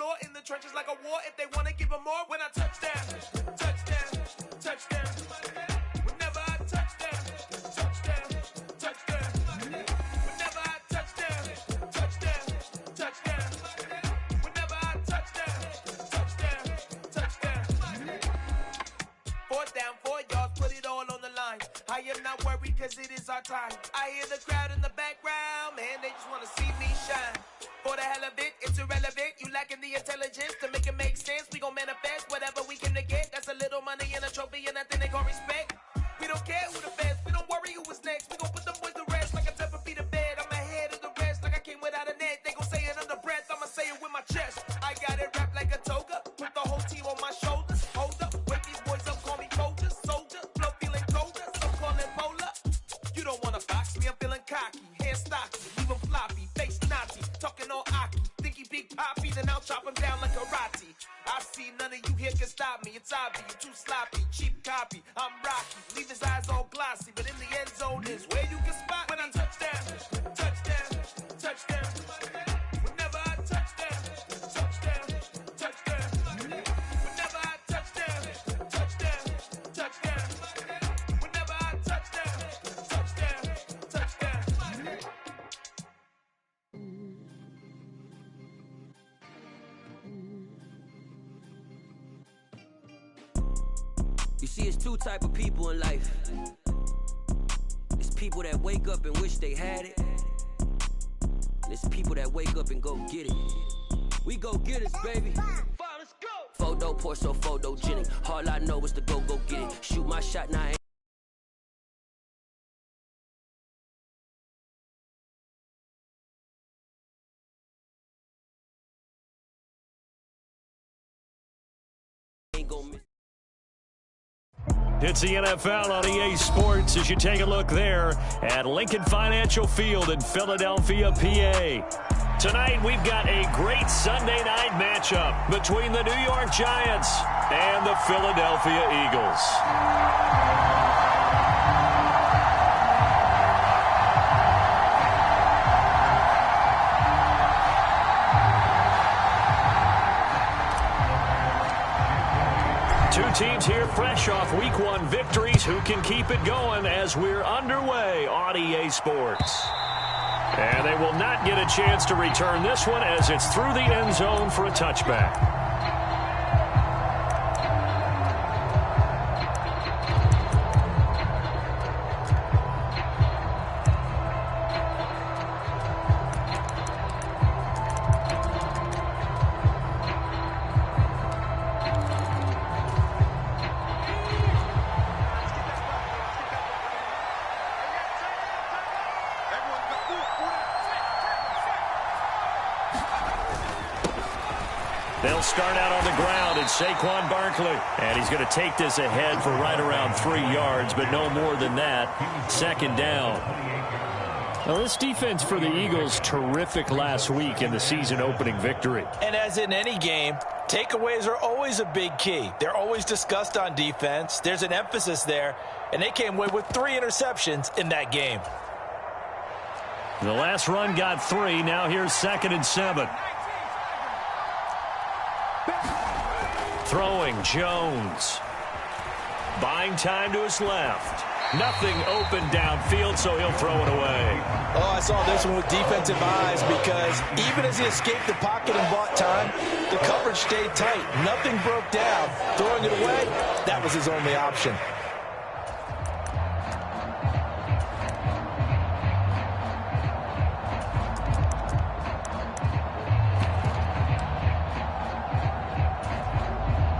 door in the trenches like a war. If they want to give them more, when I touch down, touchdown, touchdown. Whenever I touch down, touchdown, touchdown. Whenever I touch down, touchdown, touchdown. Whenever I touch down, touchdown, touchdown. 4th down, 4 yards, put it all on the line. I am not worried because it is our time. I hear the crowd in the background, man, they just want to see me shine. For the hell of it, it's irrelevant. You lacking the intelligence to make it make sense. We gon' manifest whatever we can to get. That's a little money and a trophy and nothing they gon' respect. We don't care who the best, we don't worry who is next. We gon' put them boys to rest like a temper feet of bed. I'm ahead of the rest like I came without a net. They gon' say it under breath, I'ma say it with my chest. I got it wrapped like a toga, put the whole team on my shoulders. Hold up, wake these boys up, call me soldier, soldier. Flow feeling colder, some call it polar. You don't wanna box me, I'm feeling cocky. Hair stocky, leave 'em floppy, face Nazi. Talking all Aki, think he big poppy, then I'll chop him down like karate. I see none of you here can stop me. It's obvious, you're too sloppy, cheap copy. I'm Rocky, leave his eyes all glossy, but in the end zone is where you can spot when I touchdown, touchdown, touchdown. Whenever I touchdown, touchdown, touchdown. Whenever I touchdown, touchdown, touchdown. Whenever I touchdown, touchdown, touchdown. You see, it's two type of people in life. It's people that wake up and wish they had it. And it's people that wake up and go get it. We go get it, baby. Let's go. Photo poor, so photogenic. All I know is to go get it. Shoot my shot, now I ain't gonna miss. It's the NFL on EA Sports as you take a look there at Lincoln Financial Field in Philadelphia, PA. Tonight we've got a great Sunday night matchup between the New York Giants and the Philadelphia Eagles. Two teams here fresh off Week 1 victories. Who can keep it going as we're underway on EA Sports? And they will not get a chance to return this one as it's through the end zone for a touchback. They'll start out on the ground, and Saquon Barkley. And he's going to take this ahead for right around 3 yards, but no more than that. 2nd down. Well, this defense for the Eagles, terrific last week in the season-opening victory. And as in any game, takeaways are always a big key. They're always discussed on defense. There's an emphasis there, and they came away with 3 interceptions in that game. The last run got 3. Now here's 2nd and 7. Throwing Jones. Buying time to his left. Nothing open downfield, so he'll throw it away. Oh, I saw this one with defensive eyes because even as he escaped the pocket and bought time, the coverage stayed tight. Nothing broke down. Throwing it away, that was his only option.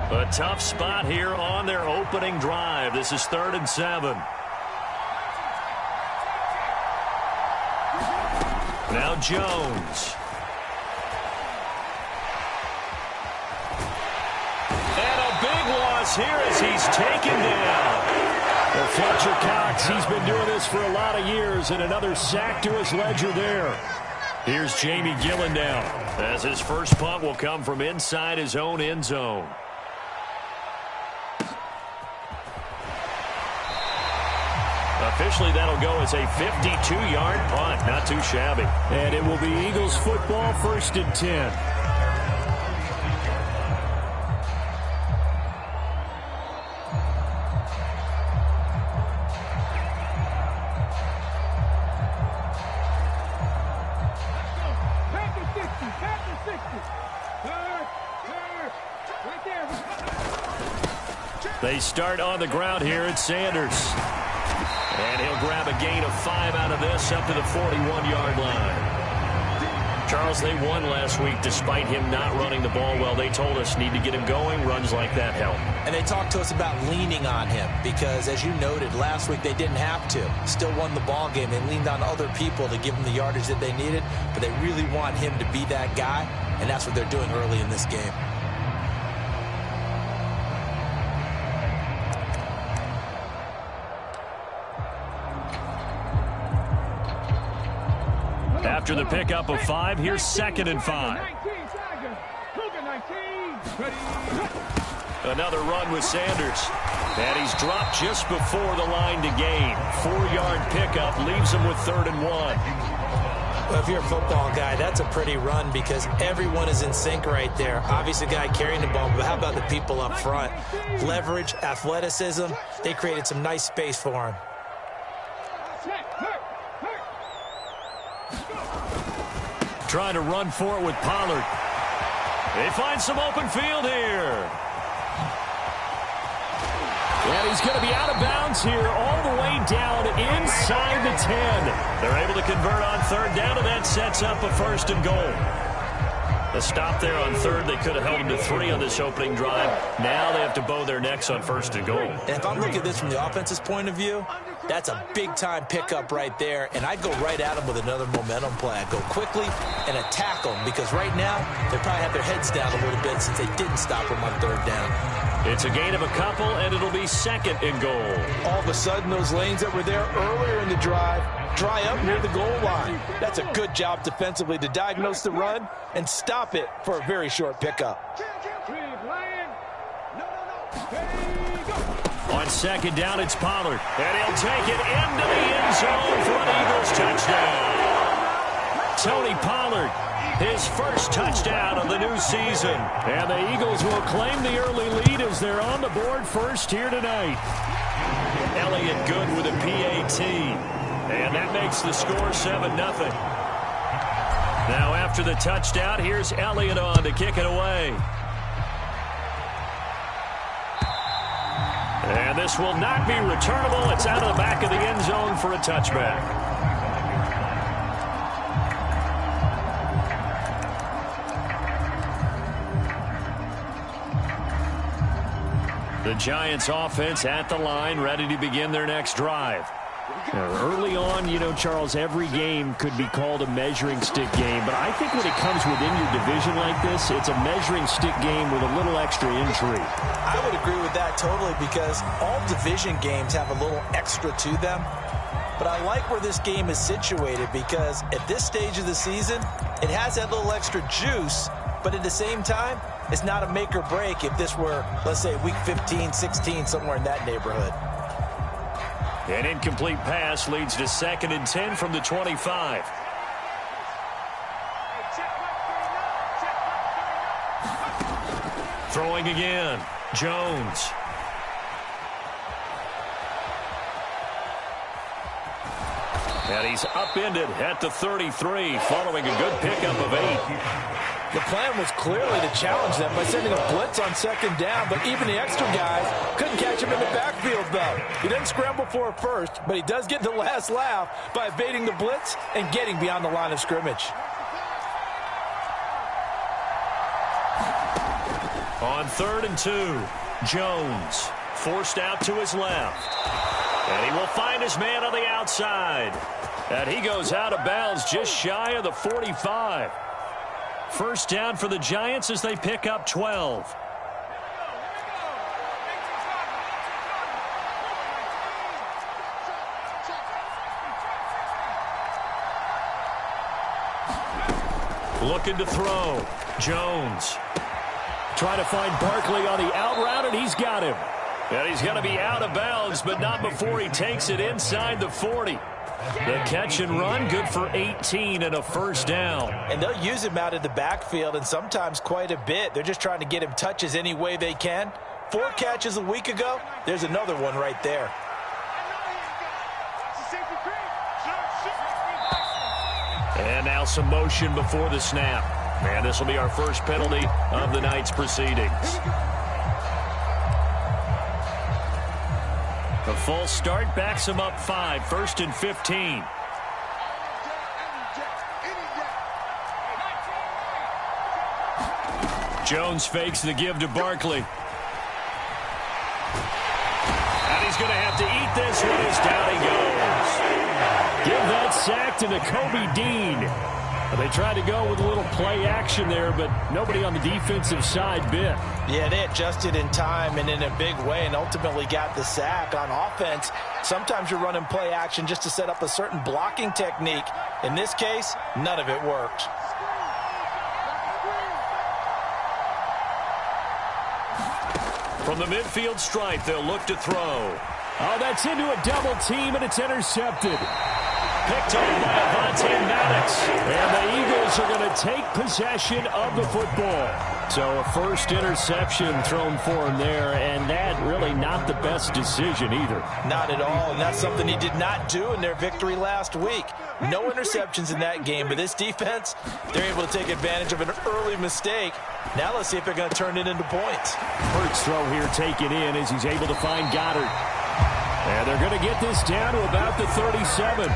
A tough spot here on their opening drive. This is 3rd and 7. Now Jones. And a big loss here as he's taken down. Well, Fletcher Cox, he's been doing this for a lot of years, and another sack to his ledger there. Here's Jamie Gillen now, as his first punt will come from inside his own end zone. Officially, that'll go as a 52-yard punt. Not too shabby. And it will be Eagles football, 1st and 10. They start on the ground here at Sanders. And he'll grab a gain of 5 out of this up to the 41-yard line. Charles, they won last week despite him not running the ball well. They told us need to get him going. Runs like that help. And they talked to us about leaning on him because, as you noted, last week they didn't have to. Still won the ball game. They leaned on other people to give them the yardage that they needed, but they really want him to be that guy, and that's what they're doing early in this game. After the pickup of 5, here's 2nd and 5. Another run with Sanders. And he's dropped just before the line to gain. 4-yard pickup leaves him with 3rd and 1. Well, if you're a football guy, that's a pretty run because everyone is in sync right there. Obviously, the guy carrying the ball, but how about the people up front? Leverage, athleticism, they created some nice space for him. Trying to run for it with Pollard. They find some open field here. And he's going to be out of bounds here all the way down inside the 10. They're able to convert on 3rd down, and that sets up a 1st and goal. A stop there on 3rd. They could have held him to 3 on this opening drive. Now they have to bow their necks on 1st and goal. And if I'm looking at this from the offense's point of view, that's a big-time pickup right there, and I'd go right at him with another momentum play. I'd go quickly and attack them because right now they probably have their heads down a little bit since they didn't stop him on 3rd down. It's a gain of a couple, and it'll be 2nd and goal. All of a sudden, those lanes that were there earlier in the drive dry up near the goal line. That's a good job defensively to diagnose the run and stop it for a very short pickup. On 2nd down, it's Pollard. And he'll take it into the end zone for an Eagles touchdown. Tony Pollard, his first touchdown of the new season. And the Eagles will claim the early lead as they're on the board first here tonight. Elliott Good with a PAT. And that makes the score 7-0. Now after the touchdown, here's Elliott on to kick it away. And this will not be returnable. It's out of the back of the end zone for a touchback. The Giants offense at the line, ready to begin their next drive. Early on, you know, Charles, every game could be called a measuring stick game, but I think when it comes within your division like this, it's a measuring stick game with a little extra intrigue. I would agree with that totally because all division games have a little extra to them, but I like where this game is situated because at this stage of the season, it has that little extra juice, but at the same time, it's not a make or break if this were, let's say, week 15, 16, somewhere in that neighborhood. An incomplete pass leads to 2nd and 10 from the 25. Throwing again, Jones. And he's upended at the 33, following a good pickup of 8. The plan was clearly to challenge them by sending a blitz on 2nd down, but even the extra guys couldn't catch him in the backfield, though. He didn't scramble for it first, but he does get the last laugh by evading the blitz and getting beyond the line of scrimmage. On 3rd and 2, Jones forced out to his left. And he will find his man on the outside. And he goes out of bounds just shy of the 45. First down for the Giants as they pick up 12. Looking to throw. Jones. Trying to find Barkley on the out route, and he's got him. And he's going to be out of bounds, but not before he takes it inside the 40. The catch and run, good for 18 and a first down. And they'll use him out of the backfield, and sometimes quite a bit. They're just trying to get him touches any way they can. 4 catches a week ago. There's another one right there. And now some motion before the snap. And this will be our first penalty of the night's proceedings. The full start backs him up 5, 1st and 15. Jones fakes the give to Barkley. And he's going to have to eat this one as down he goes. Give that sack to Nakobe Dean. They tried to go with a little play action there, but nobody on the defensive side bit. Yeah, they adjusted in time and in a big way and ultimately got the sack. On offense, sometimes you're running play action just to set up a certain blocking technique. In this case, none of it worked. From the midfield stripe, they'll look to throw. Oh, that's into a double team, and it's intercepted. Picked off by Avonte Maddox. And the Eagles are going to take possession of the football. So a first interception thrown for him there, and that really not the best decision either. Not at all, and that's something he did not do in their victory last week. No interceptions in that game, but this defense, they're able to take advantage of an early mistake. Now let's see if they're going to turn it into points. Hurts throw here taken in as he's able to find Goddard. And they're going to get this down to about the 37.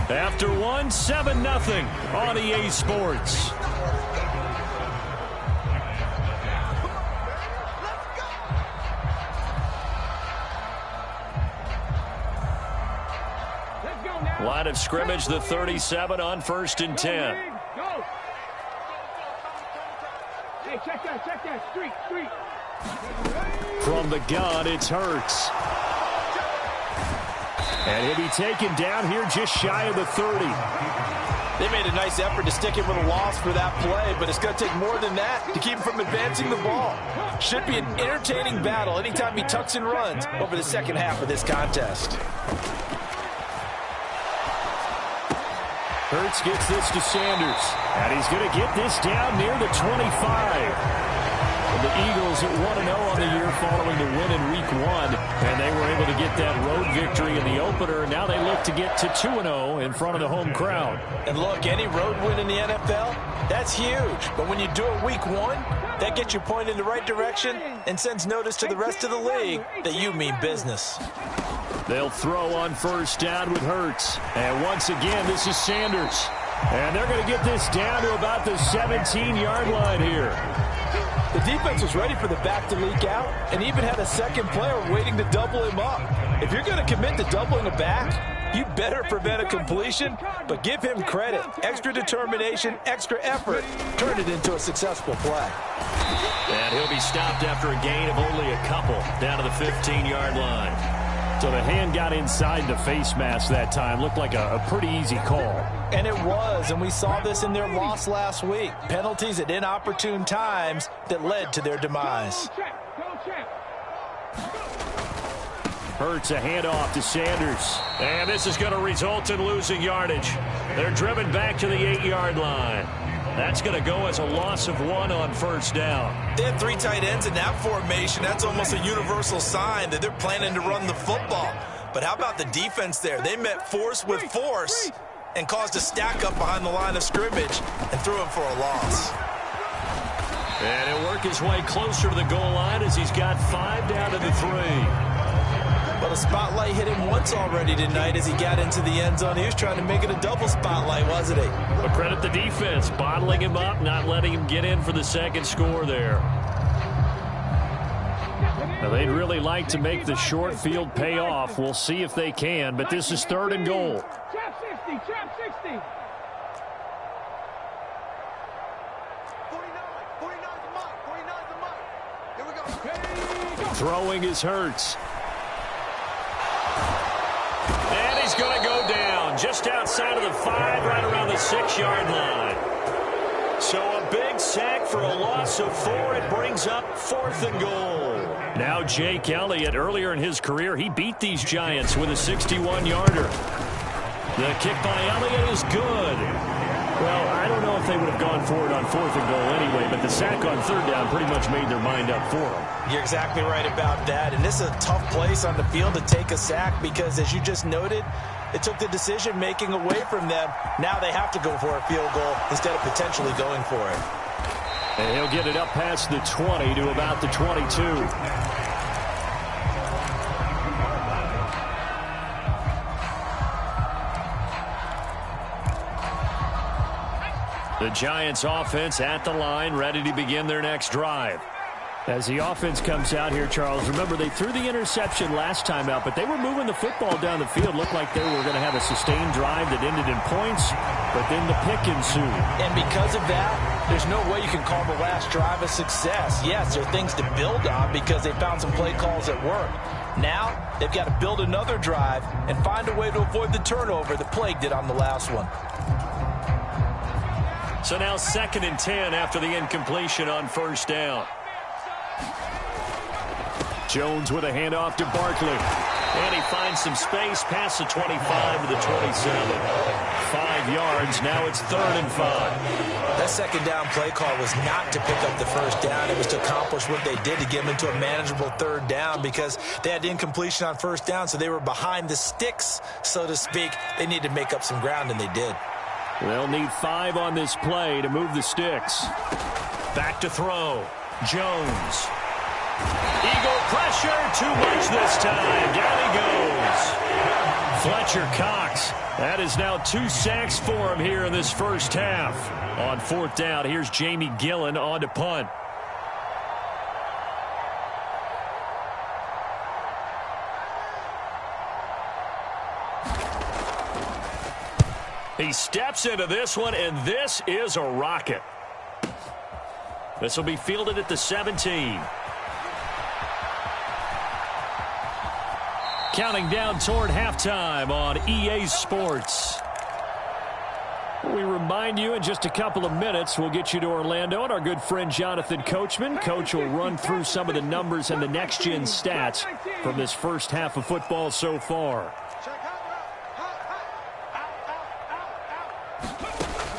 After 1, 7-0 on EA Sports. Line of scrimmage, the 37 on 1st and 10. Hey, check that, street. From the gun, it's Hurts. And he'll be taken down here just shy of the 30. They made a nice effort to stick him with a loss for that play, but it's going to take more than that to keep him from advancing the ball. Should be an entertaining battle anytime he tucks and runs over the second half of this contest. Hurts gets this to Sanders. And he's going to get this down near the 25. The Eagles at 1-0 on the year following the win in Week 1. And they were able to get that road victory in the opener. Now they look to get to 2-0 in front of the home crowd. And look, any road win in the NFL, that's huge. But when you do it Week 1, that gets you pointed in the right direction and sends notice to the rest of the league that you mean business. They'll throw on first down with Hurts. And once again, this is Sanders. And they're going to get this down to about the 17-yard line here. The defense was ready for the back to leak out and even had a second player waiting to double him up. If you're going to commit to doubling a back, you better prevent a completion, but give him credit. Extra determination, extra effort. Turn it into a successful play. And he'll be stopped after a gain of only a couple down to the 15-yard line. So the hand got inside the face mask that time. Looked like a pretty easy call. And it was, and we saw this in their loss last week. Penalties at inopportune times that led to their demise. Hurts a handoff to Sanders. And this is going to result in losing yardage. They're driven back to the 8-yard line. That's going to go as a loss of 1 on first down. They had 3 tight ends in that formation. That's almost a universal sign that they're planning to run the football. But how about the defense there? They met force with force and caused a stack up behind the line of scrimmage and threw him for a loss. And he'll work his way closer to the goal line as he's got 5 down to the 3. But a spotlight hit him once already tonight as he got into the end zone. He was trying to make it a double spotlight, wasn't he? But credit the defense, bottling him up, not letting him get in for the second score there. Now they'd really like to make the short field pay off. We'll see if they can, but this is 3rd and goal. Trap 60, trap 60. 49's the mark. Here we go. Throwing is Hurts. And he's going to go down just outside of the 5, right around the 6-yard line. So a big sack for a loss of 4. It brings up 4th and goal. Now Jake Elliott, earlier in his career, he beat these Giants with a 61-yarder. The kick by Elliott is good. Well, I don't know if if they would have gone for it on 4th and goal anyway, but the sack on 3rd down pretty much made their mind up for them. You're exactly right about that, and this is a tough place on the field to take a sack because, as you just noted, it took the decision-making away from them. Now they have to go for a field goal instead of potentially going for it. And he'll get it up past the 20 to about the 22. The Giants offense at the line, ready to begin their next drive. As the offense comes out here, Charles, remember they threw the interception last time out, but they were moving the football down the field. Looked like they were going to have a sustained drive that ended in points, but then the pick ensued. And because of that, there's no way you can call the last drive a success. Yes, there are things to build on because they found some play calls that work. Now, they've got to build another drive and find a way to avoid the turnover that plagued it on the last one. So now 2nd and 10 after the incompletion on 1st down. Jones with a handoff to Barkley. And he finds some space past the 25 to the 27. 5 yards. Now it's 3rd and 5. That 2nd down play call was not to pick up the 1st down. It was to accomplish what they did to get them into a manageable 3rd down because they had incompletion on 1st down, so they were behind the sticks, so to speak. They needed to make up some ground, and they did. They'll need 5 on this play to move the sticks. Back to throw. Jones. Eagle pressure. Too much this time. Down he goes. Fletcher Cox. That is now 2 sacks for him here in this first half. On 4th down, here's Jamie Gillen on to punt. He steps into this one, and this is a rocket. This will be fielded at the 17. Counting down toward halftime on EA Sports. We remind you in just a couple of minutes, we'll get you to Orlando and our good friend Jonathan Coachman. Coach will run through some of the numbers and the next-gen stats from this first half of football so far.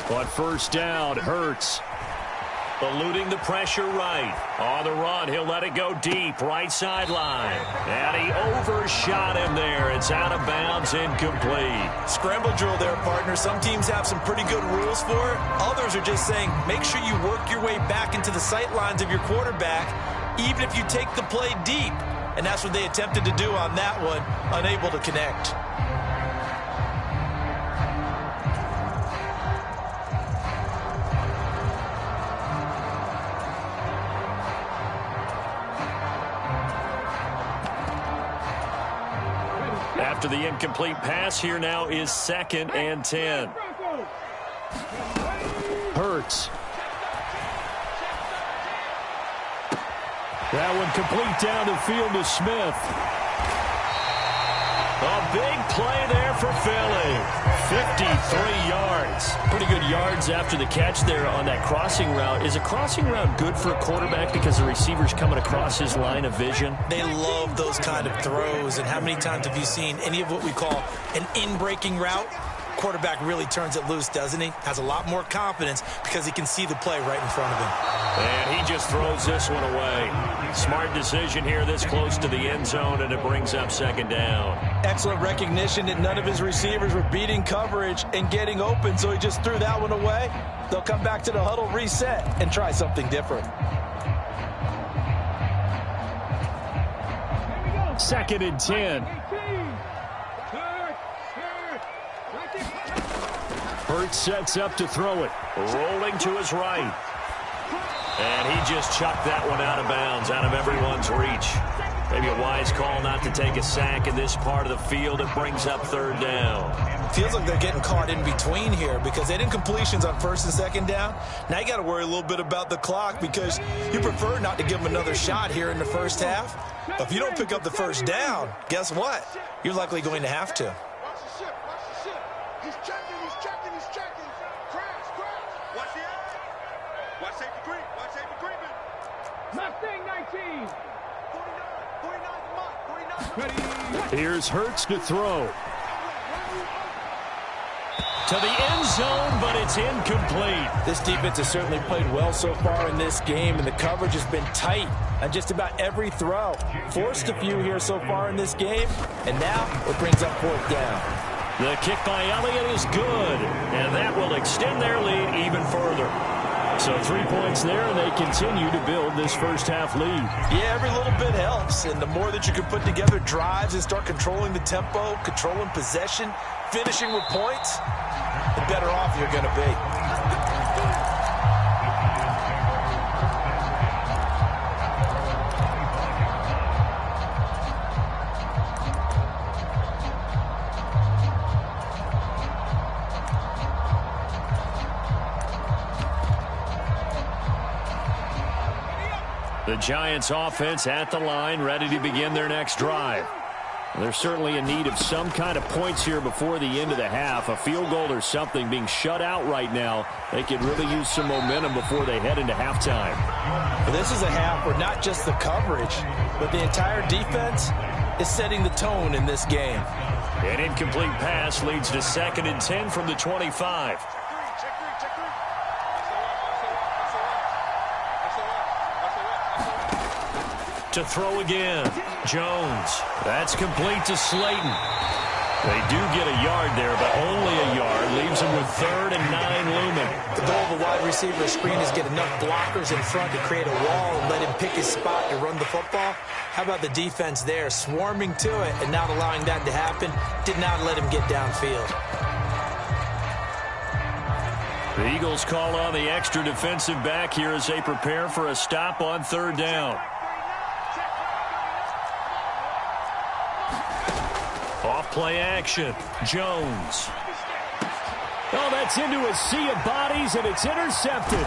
On 1st down, Hurts. Eluding the pressure right. On the run, he'll let it go deep. Right sideline. And he overshot him there. It's out of bounds, incomplete. Scramble drill there, partner. Some teams have some pretty good rules for it. Others are just saying, make sure you work your way back into the sight lines of your quarterback, even if you take the play deep. And that's what they attempted to do on that one, unable to connect. After the incomplete pass, here now is 2nd and 10. Hurts. That one complete down the field to Smith. A big play there for Philly. 53 yards. Pretty good yards after the catch there on that crossing route. Is a crossing route good for a quarterback because the receiver's coming across his line of vision? They love those kind of throws. And how many times have you seen any of what we call an in-breaking route? Quarterback really turns it loose, doesn't he? Has a lot more confidence because he can see the play right in front of him. And he just throws this one away. Smart decision here this close to the end zone, and it brings up 2nd down. Excellent recognition that none of his receivers were beating coverage and getting open, so he just threw that one away. They'll come back to the huddle, reset, and try something different. 2nd and 10. Hurts sets up to throw it. Rolling to his right. And he just chucked that one out of bounds, out of everyone's reach. Maybe a wise call not to take a sack in this part of the field. It brings up 3rd down. Feels like they're getting caught in between here because they had incompletions on 1st and 2nd down. Now you got to worry a little bit about the clock because you prefer not to give them another shot here in the first half. But if you don't pick up the 1st down, guess what? You're likely going to have to. Here's Hurts to throw. to the end zone, but it's incomplete. This defense has certainly played well so far in this game, and the coverage has been tight on just about every throw. Forced a few here so far in this game, and now it brings up 4th down. The kick by Elliott is good, and that will extend their lead even further. So 3 points there, and they continue to build this first half lead. Yeah, every little bit helps, and the more that you can put together drives and start controlling the tempo, controlling possession, finishing with points, the better off you're going to be. The Giants offense at the line, ready to begin their next drive. They're certainly in need of some kind of points here before the end of the half. A field goal or something, being shut out right now. They could really use some momentum before they head into halftime. Well, this is a half where not just the coverage, but the entire defense is setting the tone in this game. An incomplete pass leads to 2nd and 10 from the 25. To throw again, Jones. That's complete to Slayton. They do get a yard there, but only a yard. Leaves them with 3rd and 9 looming. The goal of a wide receiver screen is get enough blockers in front to create a wall and let him pick his spot to run the football. How about the defense there, swarming to it and not allowing that to happen? Did not let him get downfield. The Eagles call on the extra defensive back here as they prepare for a stop on 3rd down. Off-play action. Jones. Oh, that's into a sea of bodies, and it's intercepted.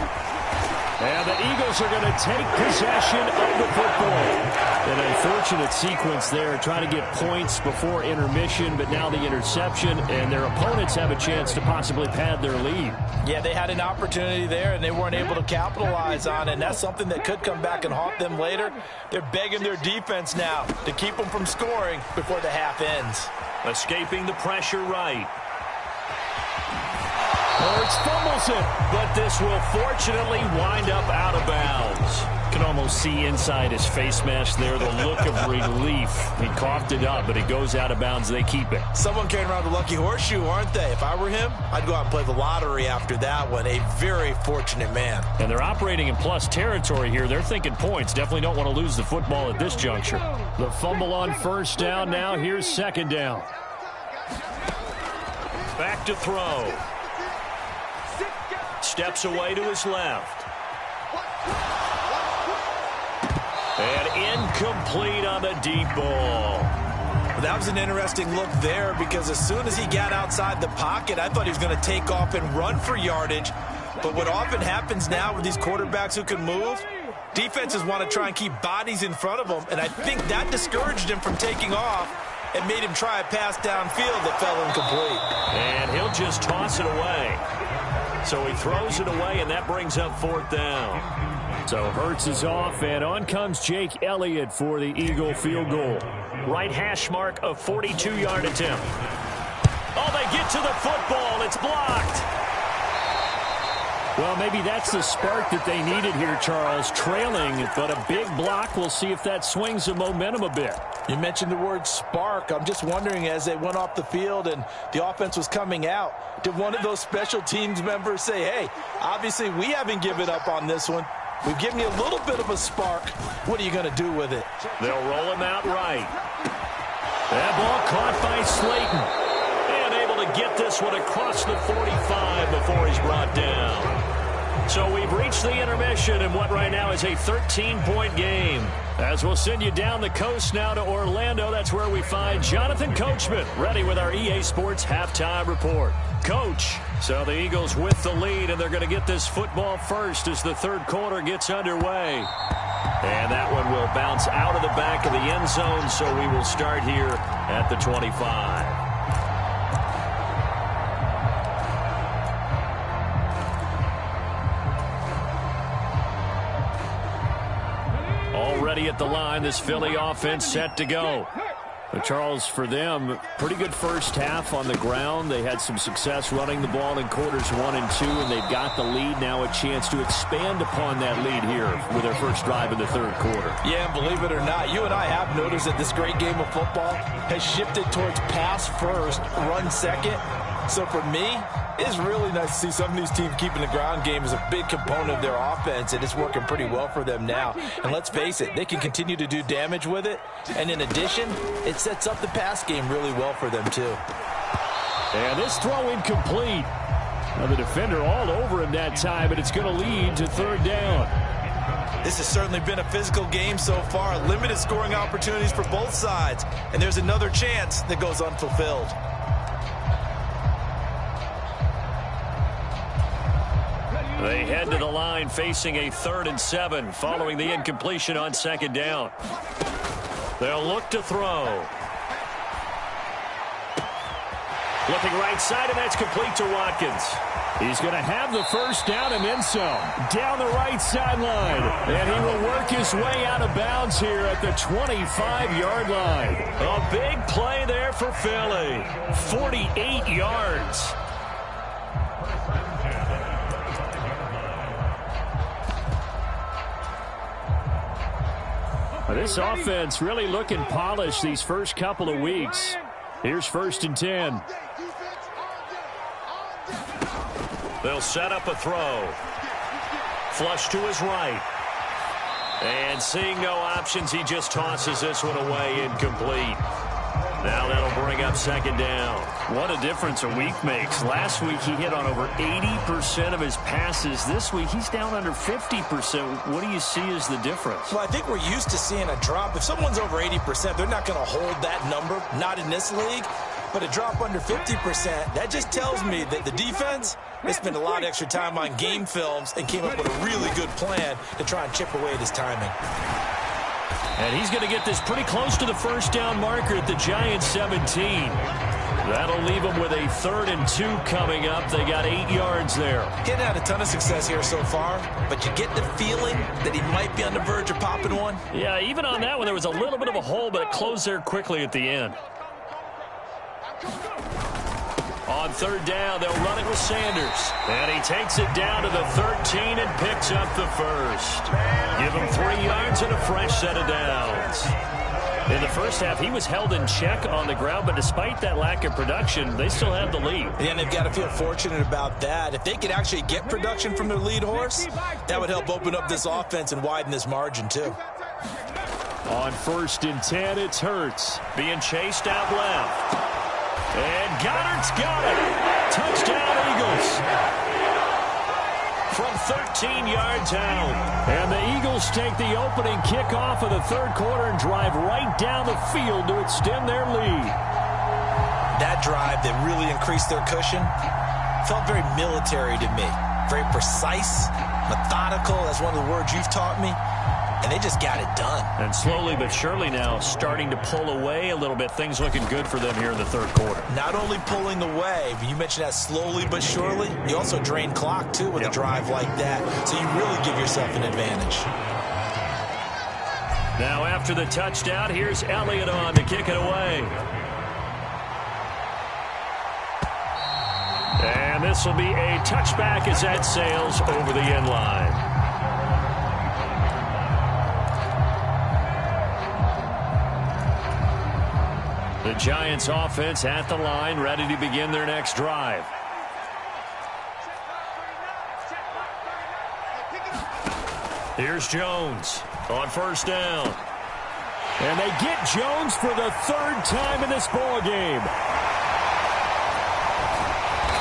And the Eagles are going to take possession of the football. An unfortunate sequence there, trying to get points before intermission, but now the interception, and their opponents have a chance to possibly pad their lead. Yeah, they had an opportunity there, and they weren't able to capitalize on it, and that's something that could come back and haunt them later. They're begging their defense now to keep them from scoring before the half ends. Escaping the pressure right. Hurts fumbles it, but this will fortunately wind up out of bounds. Can almost see inside his face mask there the look of relief. He coughed it up, but it goes out of bounds. They keep it. Someone carrying around a lucky horseshoe, aren't they? If I were him, I'd go out and play the lottery after that one. A very fortunate man. And they're operating in plus territory here. They're thinking points. Definitely don't want to lose the football at this juncture. The fumble on 1st down now. Here's 2nd down. Back to throw. Steps away to his left. And incomplete on the deep ball. That was an interesting look there because as soon as he got outside the pocket, I thought he was going to take off and run for yardage. But what often happens now with these quarterbacks who can move, defenses want to try and keep bodies in front of them, and I think that discouraged him from taking off and made him try a pass downfield that fell incomplete. And he'll just toss it away. So he throws it away, and that brings up 4th down. So Hurts is off, and on comes Jake Elliott for the Eagle field goal. Right hash mark of 42-yard attempt. Oh, they get to the football. It's blocked. Well, maybe that's the spark that they needed here, Charles. Trailing, but a big block. We'll see if that swings the momentum a bit. You mentioned the word spark. I'm just wondering, as they went off the field and the offense was coming out, did one of those special teams members say, hey, obviously we haven't given up on this one. We've given you a little bit of a spark. What are you going to do with it? They'll roll him out right. That ball caught by Slayton. And able to get this one across the 45 before he's brought down. So we've reached the intermission in what right now is a 13-point game. As we'll send you down the coast now to Orlando, that's where we find Jonathan Coachman ready with our EA Sports Halftime Report. Coach, so the Eagles with the lead, and they're going to get this football first as the 3rd quarter gets underway. And that one will bounce out of the back of the end zone, so we will start here at the 25. Already at the line, this Philly offense set to go. But Charles, for them, pretty good first half on the ground. They had some success running the ball in quarters 1 and 2, and they've got the lead. Now a chance to expand upon that lead here with their first drive in the third quarter. Yeah, and believe it or not, you and I have noticed that this great game of football has shifted towards pass first, run second. So for me, it's really nice to see some of these teams keeping the ground game as a big component of their offense, and it's working pretty well for them now. And let's face it, they can continue to do damage with it. And in addition, it sets up the pass game really well for them too. And this throw incomplete. Now the defender all over him that time, and it's going to lead to third down. This has certainly been a physical game so far. Limited scoring opportunities for both sides. And there's another chance that goes unfulfilled. They head to the line facing a 3rd and 7 following the incompletion on 2nd down. They'll look to throw. Looking right side, and that's complete to Watkins. He's going to have the first down and then some. Down the right sideline. And he will work his way out of bounds here at the 25-yard line. A big play there for Philly. 48 yards. This offense really looking polished these first couple of weeks. Here's 1st and 10. They'll set up a throw. Flush to his right. And seeing no options, he just tosses this one away, incomplete. Now that'll bring up 2nd down. What a difference a week makes. Last week he hit on over 80% of his passes. This week he's down under 50%. What do you see as the difference? Well, I think we're used to seeing a drop. If someone's over 80%, they're not going to hold that number, not in this league. But a drop under 50%, that just tells me that the defense, they spent a lot of extra time on game films and came up with a really good plan to try and chip away at his timing. And he's going to get this pretty close to the first down marker at the Giants 17. That'll leave them with a 3rd and 2 coming up. They got 8 yards there. He hadn't had a ton of success here so far, but you get the feeling that he might be on the verge of popping one. Yeah, even on that one, there was a little bit of a hole, but it closed there quickly at the end. On 3rd down, they'll run it with Sanders. And he takes it down to the 13 and picks up the first. Give him 3 yards and a fresh set of downs. In the first half, he was held in check on the ground, but despite that lack of production, they still have the lead. And they've got to feel fortunate about that. If they could actually get production from their lead horse, that would help open up this offense and widen this margin too. On 1st and 10, it's Hurts. Being chased out left. And Goddard's got it. Touchdown, Eagles. From 13 yards out. And the Eagles take the opening kickoff of the third quarter and drive right down the field to extend their lead. That drive that really increased their cushion felt very military to me. Very precise, methodical. That's one of the words you've taught me. And they just got it done. And slowly but surely now starting to pull away a little bit. Things looking good for them here in the third quarter. Not only pulling away, but you mentioned that slowly but surely. You also drain clock, too, with a drive like that. So you really give yourself an advantage. Now after the touchdown, here's Elliott on to kick it away. And this will be a touchback as that sails over the end line. The Giants offense at the line, ready to begin their next drive. Here's Jones on first down. And they get Jones for the third time in this ball game.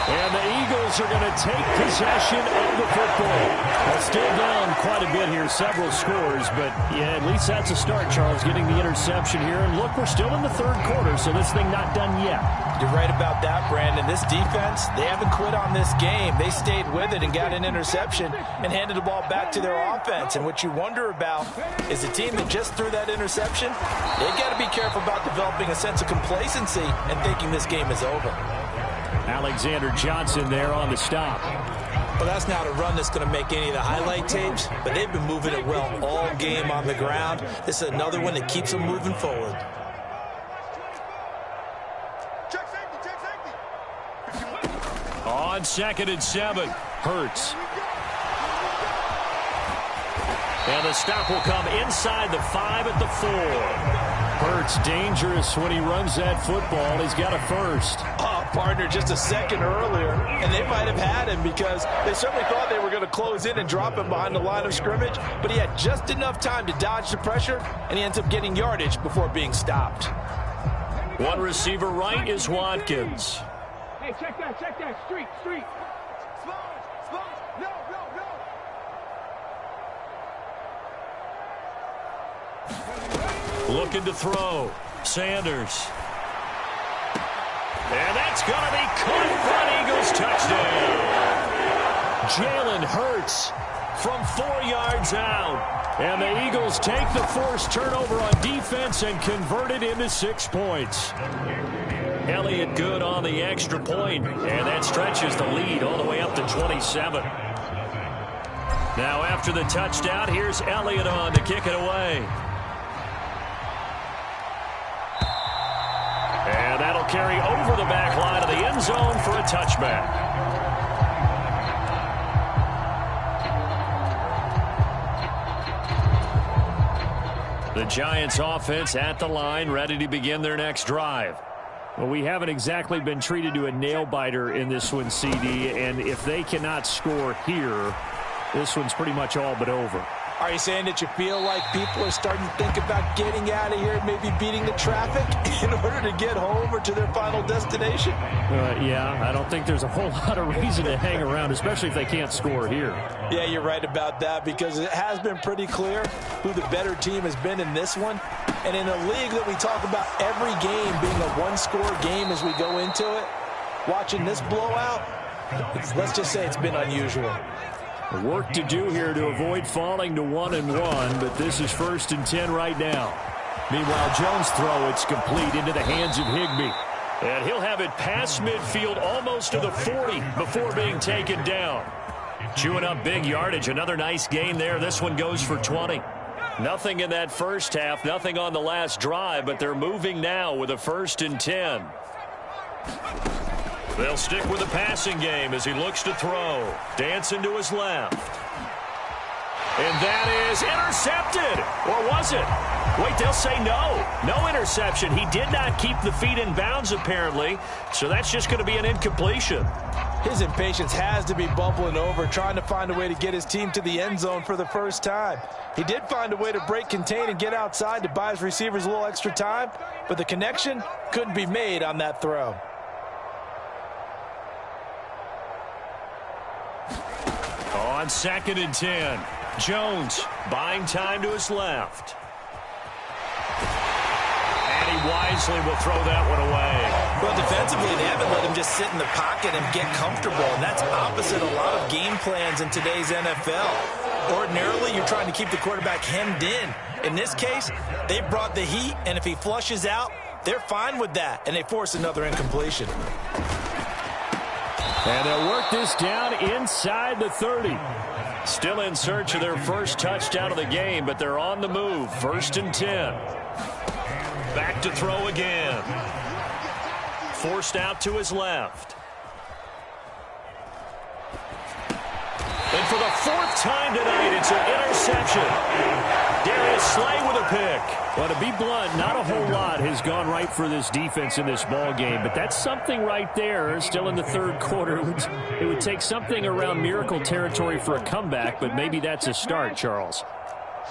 And the Eagles are going to take possession of the football. They're still down quite a bit here, several scores, but yeah, at least that's a start, Charles, getting the interception here. And look, we're still in the third quarter, so this thing not done yet. You're right about that, Brandon. This defense, they haven't quit on this game. They stayed with it and got an interception and handed the ball back to their offense. And what you wonder about is the team that just threw that interception, they got to be careful about developing a sense of complacency and thinking this game is over. Alexander Johnson there on the stop. Well, that's not a run that's going to make any of the highlight tapes, but they've been moving it well all game on the ground. This is another one that keeps them moving forward. On 2nd and 7, Hurts. And the stop will come inside the 5 at the 4. Hurts dangerous when he runs that football. He's got a first. Partner just a second earlier, and they might have had him because they certainly thought they were going to close in and drop him behind the line of scrimmage, but he had just enough time to dodge the pressure, and he ends up getting yardage before being stopped. One receiver right is Watkins. Hey, check that, street. Looking to throw. Sanders. And that's going to be caught for an Eagles touchdown. Jalen Hurts from 4 yards out. And the Eagles take the forced turnover on defense and convert it into 6 points. Elliott good on the extra point, and that stretches the lead all the way up to 27. Now after the touchdown, here's Elliott on to kick it away. And that'll carry over the back line of the end zone for a touchback. The Giants offense at the line, ready to begin their next drive. Well, we haven't exactly been treated to a nail-biter in this one, CD, and if they cannot score here, this one's pretty much all but over. Are you saying that you feel like people are starting to think about getting out of here and maybe beating the traffic in order to get home or to their final destination? Yeah, I don't think there's a whole lot of reason to hang around, especially if they can't score here. Yeah, you're right about that because it has been pretty clear who the better team has been in this one. And in a league that we talk about every game being a one-score game as we go into it, watching this blowout, let's just say it's been unusual. Work to do here to avoid falling to 1-1, but this is 1st and 10 right now. Meanwhile, Jones' throw, it's complete into the hands of Higbee. And he'll have it past midfield almost to the 40 before being taken down. Chewing up big yardage. Another nice gain there. This one goes for 20. Nothing in that first half, nothing on the last drive, but they're moving now with a 1st and 10. They'll stick with the passing game as he looks to throw. Dancing to his left. And that is intercepted. Or was it? Wait, they'll say no. No interception. He did not keep the feet in bounds, apparently. So that's just going to be an incompletion. His impatience has to be bubbling over, trying to find a way to get his team to the end zone for the first time. He did find a way to break contain and get outside to buy his receivers a little extra time, but the connection couldn't be made on that throw. On 2nd and 10, Jones buying time to his left. And he wisely will throw that one away. Well, defensively, they haven't let him just sit in the pocket and get comfortable, and that's opposite a lot of game plans in today's NFL. Ordinarily, you're trying to keep the quarterback hemmed in. In this case, they brought the heat, and if he flushes out, they're fine with that, and they force another incompletion. And they'll work this down inside the 30. Still in search of their first touchdown of the game, but they're on the move. 1st and 10. Back to throw again. Forced out to his left. And for the 4th time tonight, it's an interception. Darius Slay with a pick. Well, to be blunt, not a whole lot has gone right for this defense in this ball game, but that's something right there. Still in the 3rd quarter. It would take something around miracle territory for a comeback, but maybe that's a start, Charles.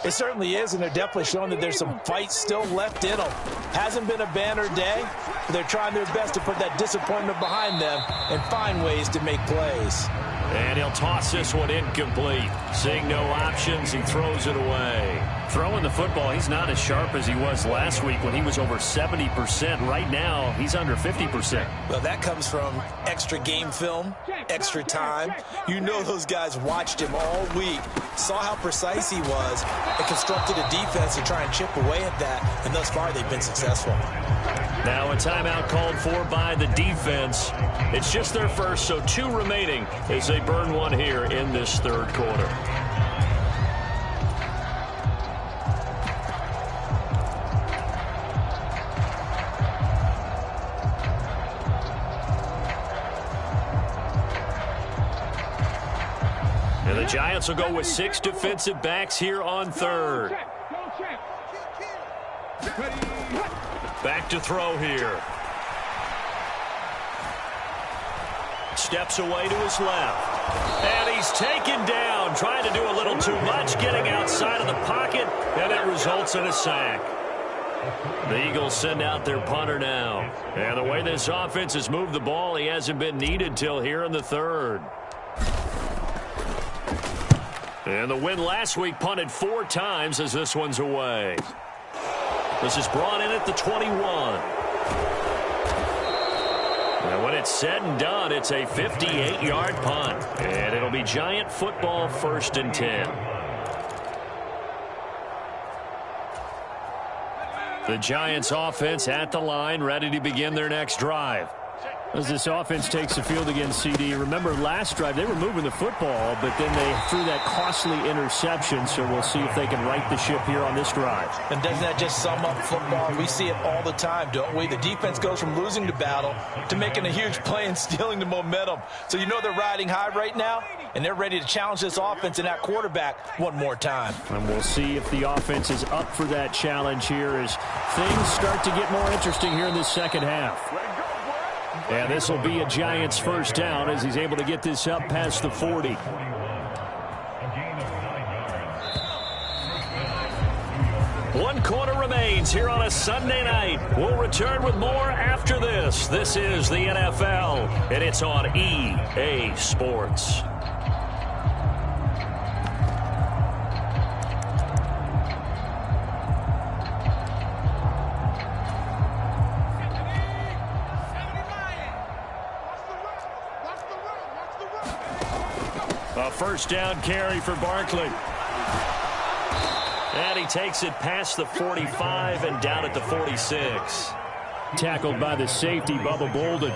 It certainly is, and they're definitely showing that there's some fight still left in them. Hasn't been a banner day, but they're trying their best to put that disappointment behind them and find ways to make plays. And he'll toss this one incomplete. Seeing no options, he throws it away. Throwing the football, he's not as sharp as he was last week when he was over 70%. Right now, he's under 50%. Well, that comes from extra game film, extra time. You know those guys watched him all week, saw how precise he was, and constructed a defense to try and chip away at that, and thus far they've been successful. Now a timeout called for by the defense. It's just their first, so 2 remaining as they burn one here in this 3rd quarter. Giants will go with 6 defensive backs here on third. Back to throw here. Steps away to his left. And he's taken down, trying to do a little too much, getting outside of the pocket, and it results in a sack. The Eagles send out their punter now. And the way this offense has moved the ball, he hasn't been needed till here in the third. And the win last week punted 4 times as this one's away. This is brought in at the 21. And when it's said and done, it's a 58-yard punt. And it'll be Giant football, 1st and 10. The Giants offense at the line, ready to begin their next drive. As this offense takes the field against CD, remember last drive they were moving the football, but then they threw that costly interception, so we'll see if they can right the ship here on this drive. And doesn't that just sum up football? We see it all the time, don't we? The defense goes from losing the battle to making a huge play and stealing the momentum. So you know they're riding high right now, and they're ready to challenge this offense and that quarterback one more time. And we'll see if the offense is up for that challenge here as things start to get more interesting here in this second half. And this will be a Giants first down as he's able to get this up past the 40. One quarter remains here on a Sunday night. We'll return with more after this. This is the NFL, and it's on EA Sports. A first down carry for Barkley. And he takes it past the 45 and down at the 46. Tackled by the safety, Bubba Bolden.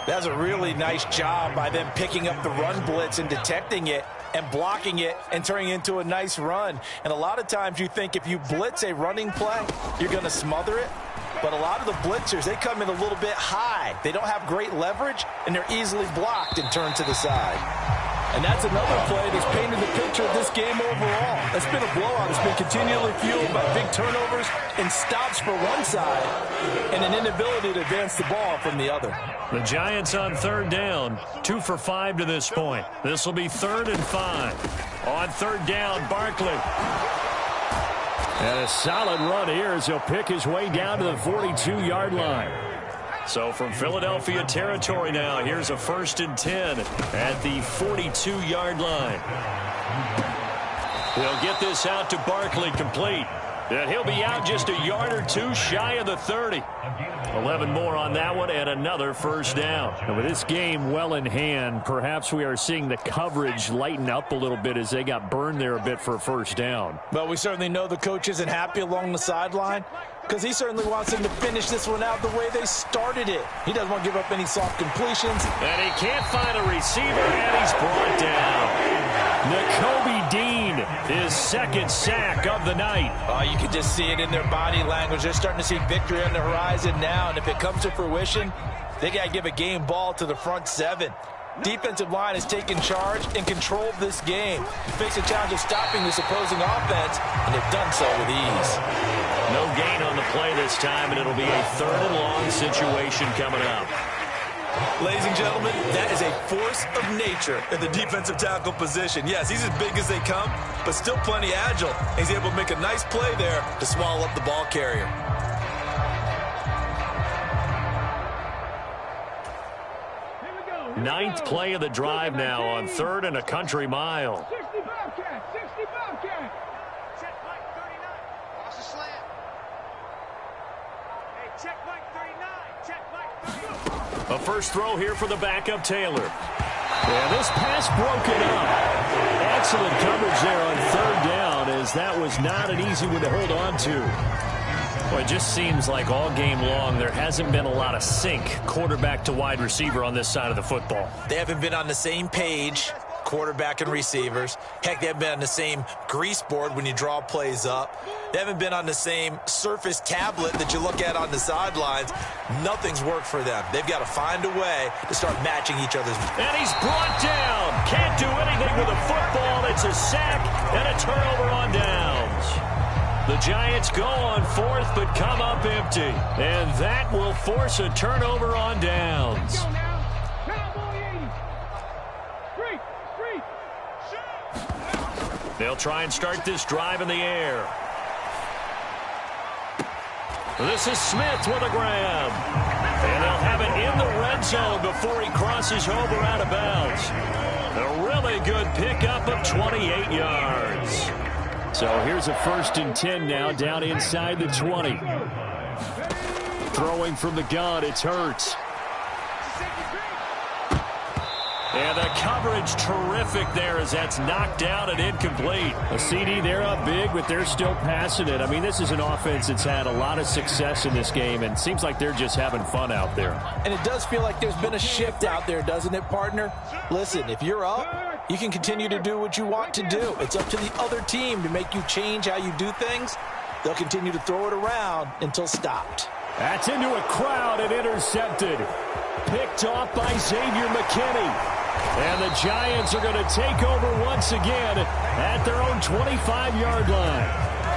That's a really nice job by them picking up the run blitz and detecting it and blocking it and turning it into a nice run. And a lot of times you think if you blitz a running play, you're going to smother it. But a lot of the blitzers, they come in a little bit high. They don't have great leverage, and they're easily blocked and turned to the side. And that's another play that's painted the picture of this game overall. It's been a blowout. It's been continually fueled by big turnovers and stops for one side and an inability to advance the ball from the other. The Giants on third down, 2 for 5 to this point. This will be 3rd and 5. On third down, Barkley. And a solid run here as he'll pick his way down to the 42-yard line. So from Philadelphia territory now, here's a 1st and 10 at the 42-yard line. He'll get this out to Barkley, complete. And he'll be out just a yard or two shy of the 30. 11 more on that one and another first down. And with this game well in hand, perhaps we are seeing the coverage lighten up a little bit as they got burned there a bit for a first down. But we certainly know the coach isn't happy along the sideline because he certainly wants them to finish this one out the way they started it. He doesn't want to give up any soft completions. And he can't find a receiver, and he's brought down. Nakobe Dean, his 2nd sack of the night. You can just see it in their body language. They're starting to see victory on the horizon now, and if it comes to fruition, they got to give a game ball to the front 7. Defensive line has taken charge and controlled this game. Face a challenge of stopping this opposing offense, and they've done so with ease. No gain on the play this time, and it'll be a 3rd and long situation coming up. Ladies and gentlemen, that is a force of nature in the defensive tackle position. Yes, he's as big as they come, but still plenty agile. He's able to make a nice play there to swallow up the ball carrier. Ninth play of the drive now on 3rd and a country mile. 60 Bobcat, 60 Bobcat. Check Mike 39. Watch the slant. Hey, check Mike 39. Check Mike 39. A first throw here for the backup Taylor. Yeah, this pass broken up. Excellent coverage there on 3rd down as that was not an easy one to hold on to. Well, it just seems like all game long there hasn't been a lot of sync quarterback to wide receiver on this side of the football. They haven't been on the same page quarterback and receivers. Heck, they haven't been on the same grease board when you draw plays up. They haven't been on the same Surface tablet that you look at on the sidelines. Nothing's worked for them. They've got to find a way to start matching each other's. And he's brought down. Can't do anything with a football. It's a sack and a turnover on downs. The Giants go on fourth but come up empty. And that will force a turnover on downs. They'll try and start this drive in the air. This is Smith with a grab. And they'll have it in the red zone before he crosses over out of bounds. A really good pickup of 28 yards. So here's a 1st and 10 now, down inside the 20. Throwing from the gun, it's Hurts. And the coverage terrific there as that's knocked down and incomplete. A CD, they're up big, but they're still passing it. I mean, this is an offense that's had a lot of success in this game, and it seems like they're just having fun out there. And it does feel like there's been a shift out there, doesn't it, partner? Listen, if you're up, you can continue to do what you want to do. It's up to the other team to make you change how you do things. They'll continue to throw it around until stopped. That's into a crowd and intercepted. Picked off by Xavier McKinney. And the Giants are going to take over once again at their own 25-yard line.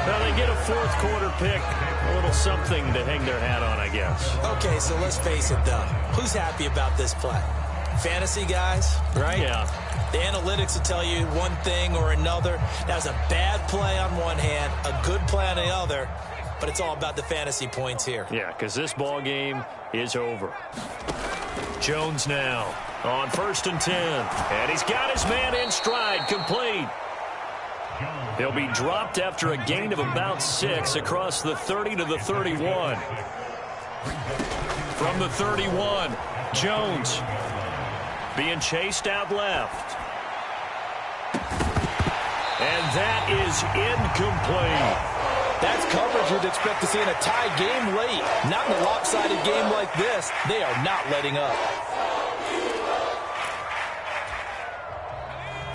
Well, they get a fourth quarter pick. A little something to hang their hat on, I guess. Okay, so let's face it, though. Who's happy about this play? Fantasy guys, right? Yeah. The analytics will tell you one thing or another. That was a bad play on one hand, a good play on the other, but it's all about the fantasy points here. Yeah, because this ball game is over. Jones now on 1st and 10. And he's got his man in stride, complete. He'll be dropped after a gain of about 6 across the 30 to the 31. From the 31, Jones being chased out left. And that is incomplete. That's coverage you'd expect to see in a tie game late. Not in a lopsided game like this. They are not letting up.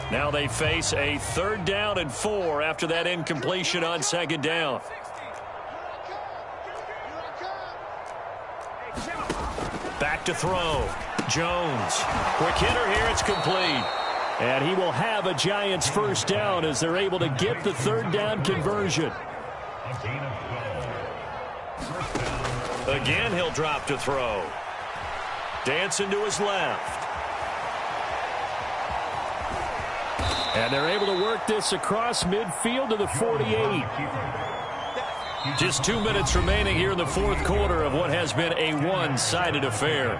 Now they face a 3rd down and 4 after that incompletion on 2nd down. Back to throw. Jones. Quick hitter here. It's complete. And he will have a Giants 1st down as they're able to get the 3rd down conversion. Again, he'll drop to throw. Dancing to his left. And they're able to work this across midfield to the 48. Just 2 minutes remaining here in the fourth quarter of what has been a one-sided affair.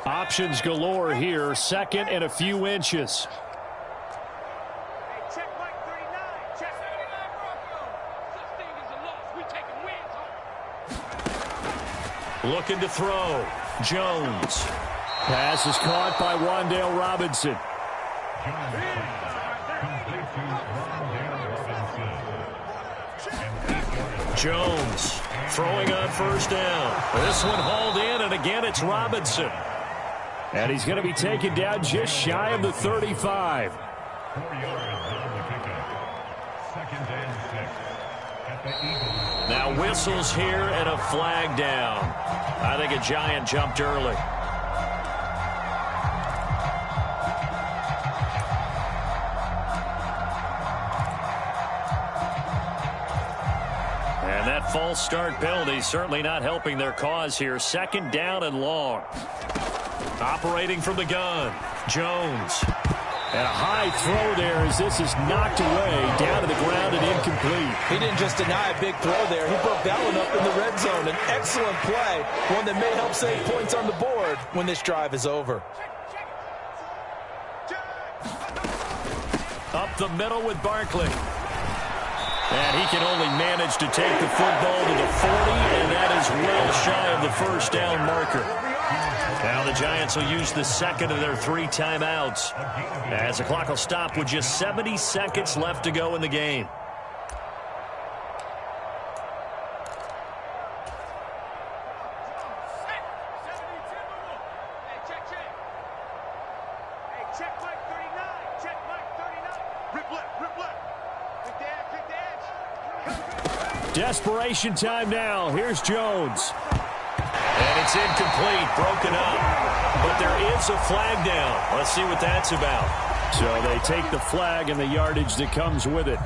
Options galore here. 2nd and a few inches. Looking to throw. Jones. Pass is caught by Wan'Dale Robinson. Jones throwing on 1st down. This one hauled in, and again it's Robinson. And he's going to be taken down just shy of the 35. Now whistles here and a flag down. I think a Giant jumped early. And that false start penalty certainly not helping their cause here. 2nd down and long. Operating from the gun. Jones. And a high throw there as this is knocked away, down to the ground and incomplete. He didn't just deny a big throw there. He broke that one up in the red zone. An excellent play, one that may help save points on the board when this drive is over. Up the middle with Barkley. And he can only manage to take the football to the 40, and that is well shy of the 1st down marker. Now the Giants will use the second of their 3 timeouts as the clock will stop with just 70 seconds left to go in the game. Desperation time now. Here's Jones. And it's incomplete, broken up. But there is a flag down. Let's see what that's about. So they take the flag and the yardage that comes with it.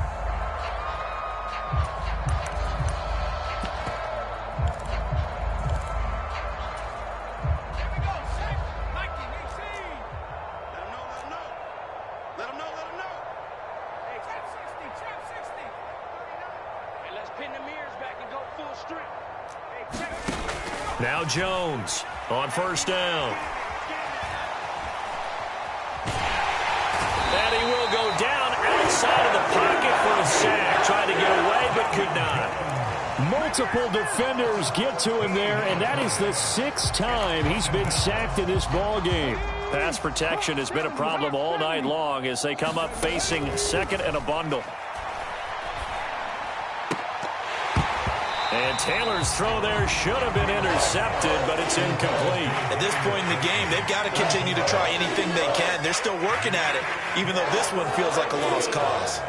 Now Jones on first down. And he will go down outside of the pocket for a sack. Tried to get away but could not. Multiple defenders get to him there, and that is the 6th time he's been sacked in this ball game. Pass protection has been a problem all night long as they come up facing second and a bundle. And Taylor's throw there should have been intercepted, but it's incomplete. At this point in the game, they've got to continue to try anything they can. They're still working at it, even though this one feels like a lost cause.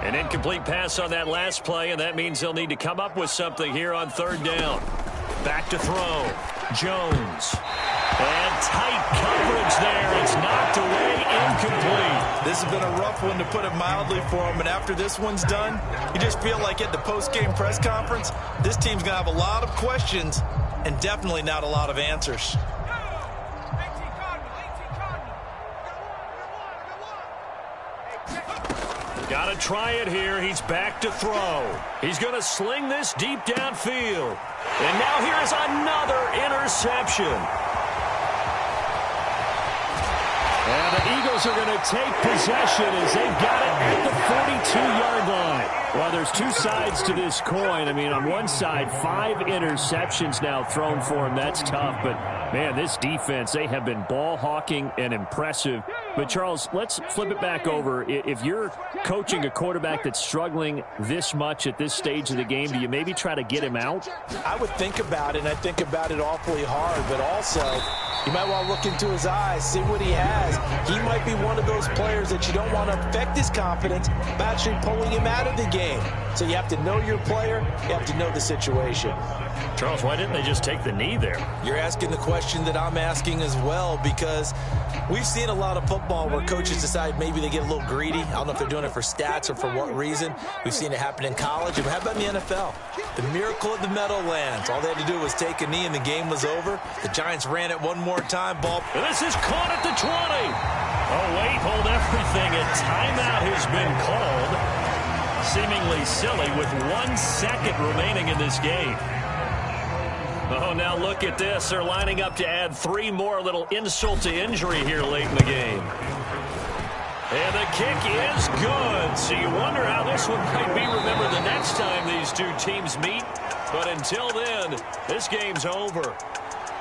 An incomplete pass on that last play, and that means they'll need to come up with something here on third down. Back to throw. Jones. And tight coverage there. It's knocked away, incomplete. This has been a rough one, to put it mildly, for him. And after this one's done, you just feel like at the post-game press conference, this team's going to have a lot of questions and definitely not a lot of answers. Got to try it here. He's back to throw. He's going to sling this deep downfield. And now here is another interception. And the Eagles are going to take possession as they've got it at the 42-yard line. Well, there's two sides to this coin. I mean, on one side, 5 interceptions now thrown for him. That's tough. But, man, this defense, they have been ball hawking and impressive. But, Charles, let's flip it back over. If you're coaching a quarterback that's struggling this much at this stage of the game, do you maybe try to get him out? I would think about it, and I think about it awfully hard. But also, you might want to look into his eyes, see what he has. He might be one of those players that you don't want to affect his confidence by actually pulling him out of the game. So you have to know your player. You have to know the situation. Charles, why didn't they just take the knee there? You're asking the question that I'm asking as well, because we've seen a lot of football where coaches decide maybe they get a little greedy. I don't know if they're doing it for stats or for what reason. We've seen it happen in college. And how about in the NFL? The miracle of the Meadowlands. All they had to do was take a knee and the game was over. The Giants ran it one more time. Ball. This is caught at the 20. Oh, wait, hold everything. A timeout has been called. Seemingly silly with 1 second remaining in this game. Oh, now look at this. They're lining up to add 3 more, little insult to injury here late in the game. And the kick is good. So you wonder how this one might be remembered the next time these two teams meet. But until then, this game's over.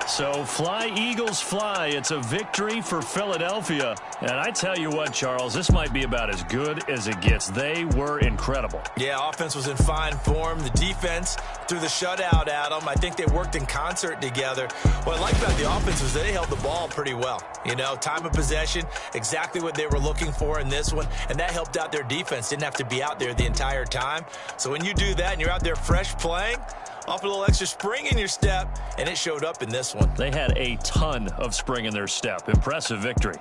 So fly, Eagles, fly. It's a victory for Philadelphia. And I tell you what, Charles, this might be about as good as it gets. They were incredible. Yeah, offense was in fine form. The defense threw the shutout at them. I think they worked in concert together. What I like about the offense was they held the ball pretty well. You know, time of possession, exactly what they were looking for in this one. And that helped out their defense. Didn't have to be out there the entire time. So when you do that and you're out there fresh playing, off a little extra spring in your step, and it showed up in this one. They had a ton of spring in their step. Impressive victory.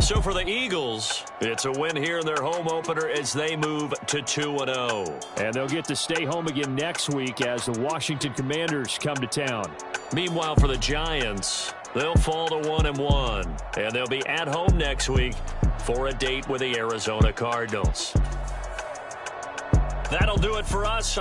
So for the Eagles, it's a win here in their home opener as they move to 2-0. And they'll get to stay home again next week as the Washington Commanders come to town. Meanwhile, for the Giants, they'll fall to 1-1. And they'll be at home next week for a date with the Arizona Cardinals. That'll do it for us.